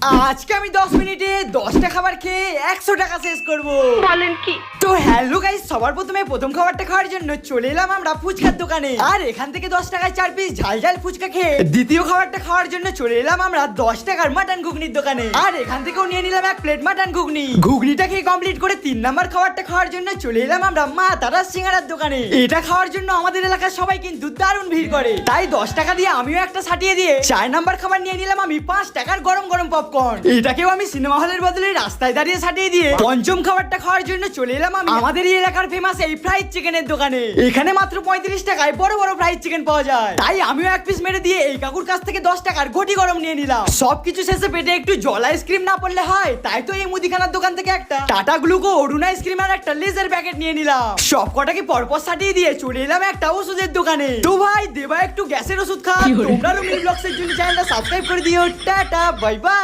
আজকে আমি 10 মিনিটে 10টা খাবার খেয়ে 100 টাকা শেষ করব। বলেন কি? তো হ্যালো গাইস, সবার প্রথমে প্রথম খাবারটা খাওয়ার জন্য চলে এলাম আমরা ফুচকার দোকানে। আর এখান থেকে 10 টাকায় 4 পিস ঝাল ঝাল ফুচকা খেয়ে দ্বিতীয় খাবারটা খাওয়ার জন্য চলে এলাম আমরা 10 টাকার মাটন ঘুগনির দোকানে। আর এখান থেকেও নিয়ে নিলাম 1 প্লেট মাটন ঘুগনি। ঘুগনিটা খেয়ে কমপ্লিট করে 3 নাম্বার খাবারটা খাওয়ার জন্য চলে এলাম আমরা মা তারা সিঙ্গারার দোকানে। এটা খাওয়ার জন্য আমাদের এলাকার সবাই কিন্তু দারুণ ভিড় করে, তাই 10 টাকা দিয়ে আমিও একটা ছাটিয়ে দিয়ে 4 নাম্বার খাবার নিয়ে নিলাম আমি 5 টাকার গরম গরম পপকর্ন। এটাকেও আমি সিনেমা হলের বদলে রাস্তায় দাঁড়িয়ে ছাটিয়ে দিয়ে পঞ্চম খাবারটা খাওয়ার জন্য চলে এলাম আমি আমাদের এই এলাকার ফেমাস এই ফ্রাইড চিকেনের দোকানে। এখানে মাত্র 35 টাকায় বড় বড় ফ্রাইড চিকেন পাওয়া যায়, তাই আমিও 1 পিস মেরে দিয়ে এই কাকুর কাছ থেকে 10 টাকার ঘটি গরম নিয়ে নিলাম। সবকিছু শেষে পেটে একটু জল আইসক্রিম না পড়লে হয়, তাই তো এই মুদিখানার দোকান থেকে একটা টাটা গ্লুকো অরুণ আইসক্রিম আর একটা লেজার প্যাকেট নিয়ে নিলাম। সব কটাকে পরপর ছাটিয়ে দিয়ে চলে এলাম একটা ওষুধের দোকানে। তো ভাই দেবা একটু গ্যাসের ওষুধ খা। তোমরা রুমিল ব্লগসের জন্য চ্যানেলটা সাবস্ক্রাইব করে দিও। Tata bye bye.